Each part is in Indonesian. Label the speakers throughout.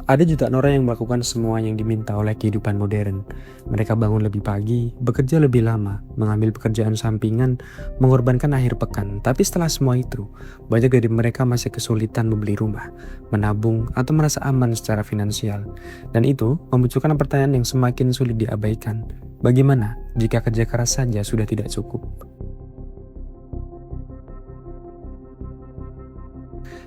Speaker 1: Ada jutaan orang yang melakukan semua yang diminta oleh kehidupan modern. Mereka bangun lebih pagi, bekerja lebih lama, mengambil pekerjaan sampingan, mengorbankan akhir pekan. Tapi setelah semua itu, banyak dari mereka masih kesulitan membeli rumah, menabung, atau merasa aman secara finansial. Dan itu memunculkan pertanyaan yang semakin sulit diabaikan. Bagaimana jika kerja keras saja sudah tidak cukup?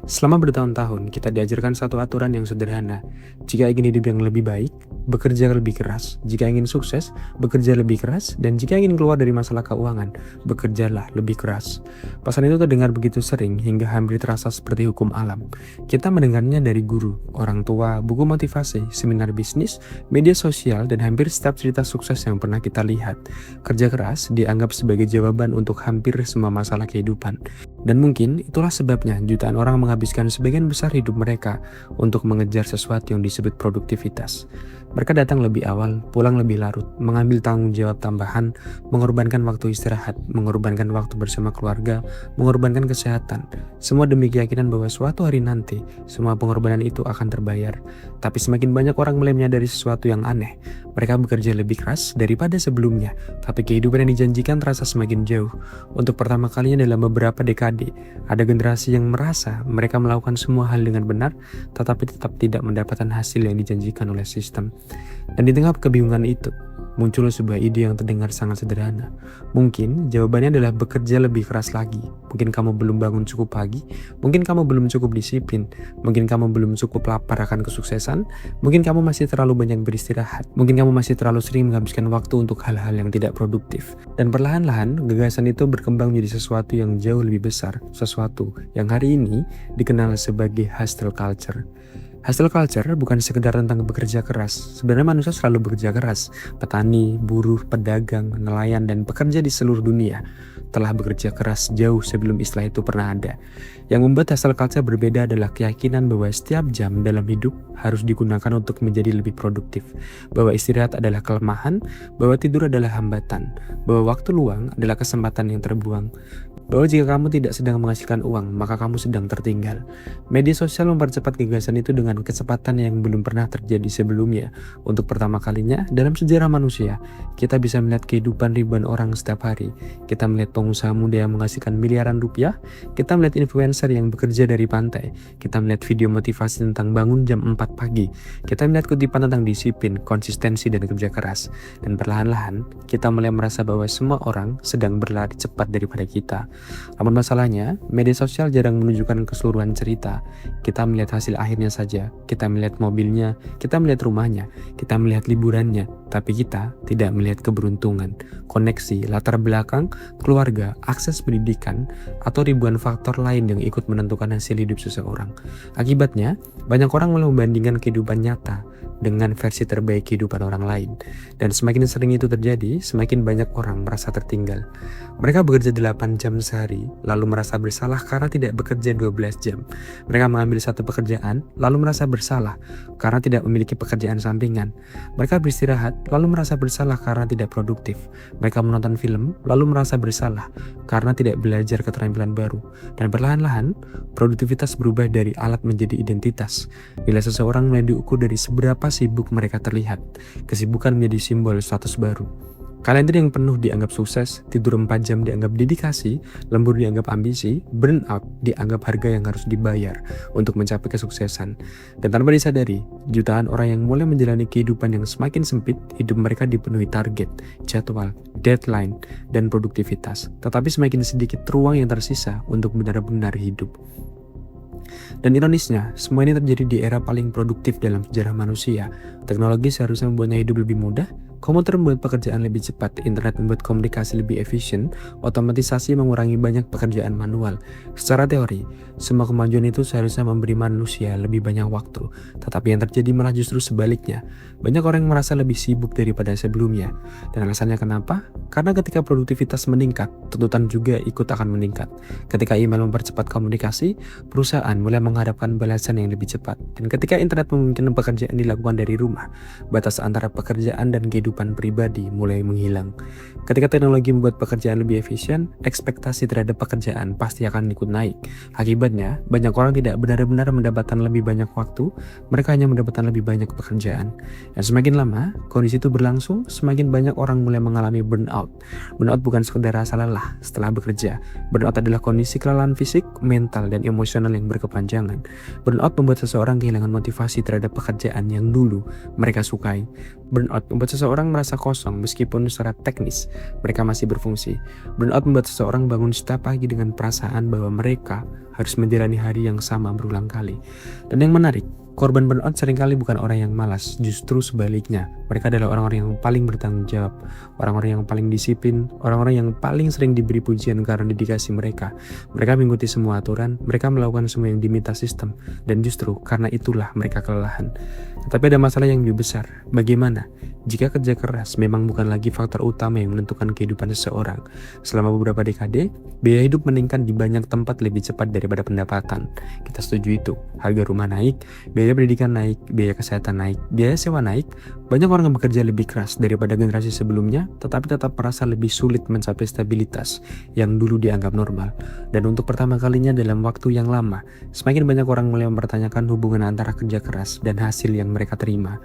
Speaker 1: Selama bertahun-tahun, kita diajarkan satu aturan yang sederhana. Jika ingin hidup yang lebih baik, bekerja lebih keras. Jika ingin sukses, bekerja lebih keras. Dan jika ingin keluar dari masalah keuangan, bekerjalah lebih keras. Pesan itu terdengar begitu sering hingga hampir terasa seperti hukum alam. Kita mendengarnya dari guru, orang tua, buku motivasi, seminar bisnis, media sosial, dan hampir setiap cerita sukses yang pernah kita lihat. Kerja keras dianggap sebagai jawaban untuk hampir semua masalah kehidupan. Dan mungkin itulah sebabnya jutaan orang menghabiskan sebagian besar hidup mereka untuk mengejar sesuatu yang disebut produktivitas. Mereka datang lebih awal, pulang lebih larut, mengambil tanggung jawab tambahan, mengorbankan waktu istirahat, mengorbankan waktu bersama keluarga, mengorbankan kesehatan. Semua demi keyakinan bahwa suatu hari nanti, semua pengorbanan itu akan terbayar. Tapi semakin banyak orang mulai menyadari sesuatu yang aneh. Mereka bekerja lebih keras daripada sebelumnya, tapi kehidupan yang dijanjikan terasa semakin jauh. Untuk pertama kalinya dalam beberapa dekade, ada generasi yang merasa mereka melakukan semua hal dengan benar, tetapi tetap tidak mendapatkan hasil yang dijanjikan oleh sistem. Dan di tengah kebingungan itu, muncul sebuah ide yang terdengar sangat sederhana. Mungkin jawabannya adalah bekerja lebih keras lagi. Mungkin kamu belum bangun cukup pagi, mungkin kamu belum cukup disiplin, mungkin kamu belum cukup lapar akan kesuksesan, mungkin kamu masih terlalu banyak beristirahat, mungkin kamu masih terlalu sering menghabiskan waktu untuk hal-hal yang tidak produktif. Dan perlahan-lahan, gagasan itu berkembang menjadi sesuatu yang jauh lebih besar, sesuatu yang hari ini dikenal sebagai hustle culture. Hustle culture bukan sekedar tentang bekerja keras. Sebenarnya manusia selalu bekerja keras. Petani, buruh, pedagang, nelayan, dan pekerja di seluruh dunia telah bekerja keras jauh sebelum istilah itu pernah ada. Yang membuat hustle culture berbeda adalah keyakinan bahwa setiap jam dalam hidup harus digunakan untuk menjadi lebih produktif. Bahwa istirahat adalah kelemahan, bahwa tidur adalah hambatan, bahwa waktu luang adalah kesempatan yang terbuang. Bahwa jika kamu tidak sedang menghasilkan uang, maka kamu sedang tertinggal. Media sosial mempercepat gagasan itu dengan kecepatan yang belum pernah terjadi sebelumnya. Untuk pertama kalinya dalam sejarah manusia, kita bisa melihat kehidupan ribuan orang setiap hari. Kita melihat pengusaha muda yang menghasilkan miliaran rupiah. Kita melihat influencer yang bekerja dari pantai. Kita melihat video motivasi tentang bangun jam 4 pagi. Kita melihat kutipan tentang disiplin, konsistensi, dan kerja keras. Dan perlahan-lahan, kita mulai merasa bahwa semua orang sedang berlari cepat daripada kita. Namun masalahnya, media sosial jarang menunjukkan keseluruhan cerita. Kita melihat hasil akhirnya saja, kita melihat mobilnya, kita melihat rumahnya, kita melihat liburannya, tapi kita tidak melihat keberuntungan, koneksi, latar belakang, keluarga, akses pendidikan, atau ribuan faktor lain yang ikut menentukan hasil hidup seseorang. Akibatnya, banyak orang mulai membandingkan kehidupan nyata dengan versi terbaik kehidupan orang lain. Dan semakin sering itu terjadi, semakin banyak orang merasa tertinggal. Mereka bekerja 8 jam sehari, lalu merasa bersalah karena tidak bekerja 12 jam. Mereka mengambil satu pekerjaan, lalu merasa bersalah karena tidak memiliki pekerjaan sampingan. Mereka beristirahat, lalu merasa bersalah karena tidak produktif. Mereka menonton film, lalu merasa bersalah karena tidak belajar keterampilan baru. Dan perlahan-lahan, produktivitas berubah dari alat menjadi identitas. Bila seseorang mulai diukur dari seberapa sibuk mereka terlihat, kesibukan menjadi simbol status baru. Kalender yang penuh dianggap sukses, tidur 4 jam dianggap dedikasi, lembur dianggap ambisi, burnout dianggap harga yang harus dibayar untuk mencapai kesuksesan. Dan tanpa disadari, jutaan orang yang mulai menjalani kehidupan yang semakin sempit, hidup mereka dipenuhi target, jadwal, deadline, dan produktivitas. Tetapi semakin sedikit ruang yang tersisa untuk benar-benar hidup. Dan ironisnya, semua ini terjadi di era paling produktif dalam sejarah manusia. Teknologi seharusnya membuatnya hidup lebih mudah, komputer membuat pekerjaan lebih cepat, internet membuat komunikasi lebih efisien, otomatisasi mengurangi banyak pekerjaan manual. Secara teori, semua kemajuan itu seharusnya memberi manusia lebih banyak waktu, tetapi yang terjadi malah justru sebaliknya. Banyak orang yang merasa lebih sibuk daripada sebelumnya. Dan alasannya kenapa? Karena ketika produktivitas meningkat, tuntutan juga ikut akan meningkat. Ketika email mempercepat komunikasi, perusahaan mulai menghadapkan balasan yang lebih cepat. Dan ketika internet memungkinkan pekerjaan dilakukan dari rumah, batas antara pekerjaan dan kehidupan kehidupan pribadi mulai menghilang. Ketika teknologi membuat pekerjaan lebih efisien, ekspektasi terhadap pekerjaan pasti akan ikut naik. Akibatnya, banyak orang tidak benar-benar mendapatkan lebih banyak waktu, mereka hanya mendapatkan lebih banyak pekerjaan. Dan semakin lama, kondisi itu berlangsung, semakin banyak orang mulai mengalami burnout. Burnout bukan sekedar rasa lelah setelah bekerja. Burnout adalah kondisi kelelahan fisik, mental, dan emosional yang berkepanjangan. Burnout membuat seseorang kehilangan motivasi terhadap pekerjaan yang dulu mereka sukai. Burnout membuat seseorang merasa kosong meskipun secara teknis mereka masih berfungsi. Burnout membuat seseorang bangun setiap pagi dengan perasaan bahwa mereka harus menjalani hari yang sama berulang kali. Dan yang menarik, korban burnout seringkali bukan orang yang malas, justru sebaliknya. Mereka adalah orang-orang yang paling bertanggung jawab, orang-orang yang paling disiplin, orang-orang yang paling sering diberi pujian karena dedikasi mereka. Mereka mengikuti semua aturan, mereka melakukan semua yang diminta sistem, dan justru karena itulah mereka kelelahan. Tetapi ada masalah yang lebih besar. Bagaimana jika kerja keras memang bukan lagi faktor utama yang menentukan kehidupan seseorang? Selama beberapa dekade, biaya hidup meningkat di banyak tempat lebih cepat daripada pendapatan. Kita setuju itu. Harga rumah naik, biaya pendidikan naik, biaya kesehatan naik, biaya sewa naik. Banyak orang yang bekerja lebih keras daripada generasi sebelumnya, tetapi tetap merasa lebih sulit mencapai stabilitas yang dulu dianggap normal. Dan untuk pertama kalinya dalam waktu yang lama, semakin banyak orang mulai mempertanyakan hubungan antara kerja keras dan hasil yang mereka terima.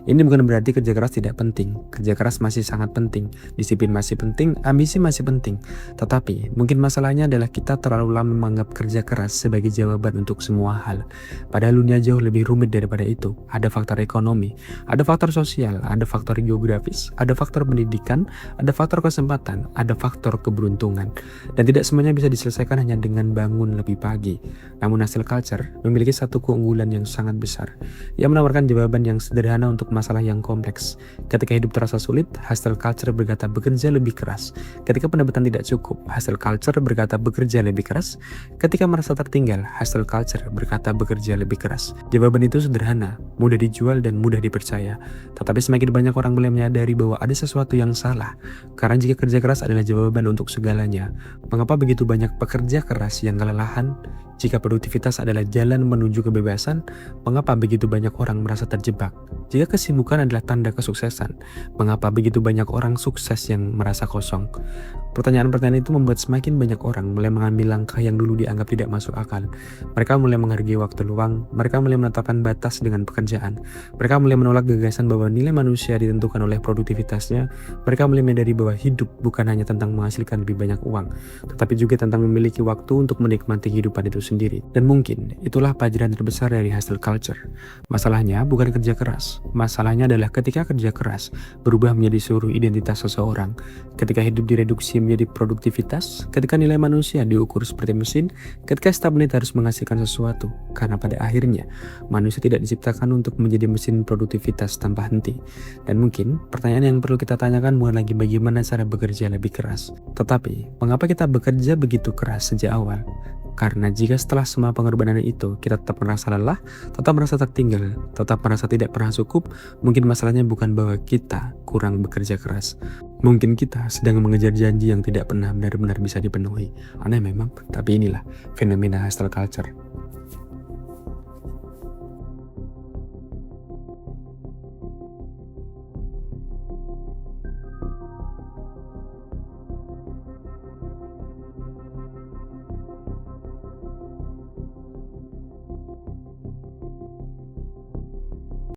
Speaker 1: Ini bukan berarti kerja keras tidak penting. Kerja keras masih sangat penting, disiplin masih penting, ambisi masih penting. Tetapi mungkin masalahnya adalah kita terlalu lama menganggap kerja keras sebagai jawaban untuk semua hal. Padahal dunia jauh lebih rumit daripada itu. Ada faktor ekonomi, ada faktor sosial, ada faktor geografis, ada faktor pendidikan, ada faktor kesempatan, ada faktor keberuntungan. Dan tidak semuanya bisa diselesaikan hanya dengan bangun lebih pagi. Namun hustle culture memiliki satu keunggulan yang sangat besar. Ia menawarkan jawaban yang sederhana untuk masalah yang kompleks. Ketika hidup terasa sulit, hustle culture berkata bekerja lebih keras. Ketika pendapatan tidak cukup, hustle culture berkata bekerja lebih keras. Ketika merasa tertinggal, hustle culture berkata bekerja lebih keras. Jawaban itu sederhana, mudah dijual dan mudah dipercaya. Tetapi semakin banyak orang mulai menyadari bahwa ada sesuatu yang salah. Karena jika kerja keras adalah jawaban untuk segalanya, mengapa begitu banyak pekerja keras yang kelelahan? Jika produktivitas adalah jalan menuju kebebasan, mengapa begitu banyak orang merasa terjebak? Jika kesibukan adalah tanda kesuksesan, mengapa begitu banyak orang sukses yang merasa kosong? Pertanyaan-pertanyaan itu membuat semakin banyak orang mulai mengambil langkah yang dulu dianggap tidak masuk akal. Mereka mulai menghargai waktu luang, mereka mulai menetapkan batas dengan pekerjaan, mereka mulai menolak gagasan bahwa nilai manusia ditentukan oleh produktivitasnya, mereka mulai menyadari bahwa hidup bukan hanya tentang menghasilkan lebih banyak uang, tetapi juga tentang memiliki waktu untuk menikmati kehidupan itu sendiri. Dan mungkin itulah pelajaran terbesar dari hustle culture. Masalahnya bukan kerja keras, masalahnya adalah ketika kerja keras berubah menjadi seluruh identitas seseorang, ketika hidup direduksi menjadi produktivitas, ketika nilai manusia diukur seperti mesin, ketika setiap menit harus menghasilkan sesuatu, karena pada akhirnya manusia tidak diciptakan untuk menjadi mesin produktivitas tanpa henti. Dan mungkin pertanyaan yang perlu kita tanyakan bukan lagi bagaimana cara bekerja lebih keras, tetapi mengapa kita bekerja begitu keras sejak awal? Karena jika setelah semua pengorbanan itu kita tetap merasa lelah, tetap merasa tertinggal, tetap merasa tidak pernah cukup, mungkin masalahnya bukan bahwa kita kurang bekerja keras. Mungkin kita sedang mengejar janji yang tidak pernah benar-benar bisa dipenuhi. Aneh memang, tapi inilah fenomena hustle culture.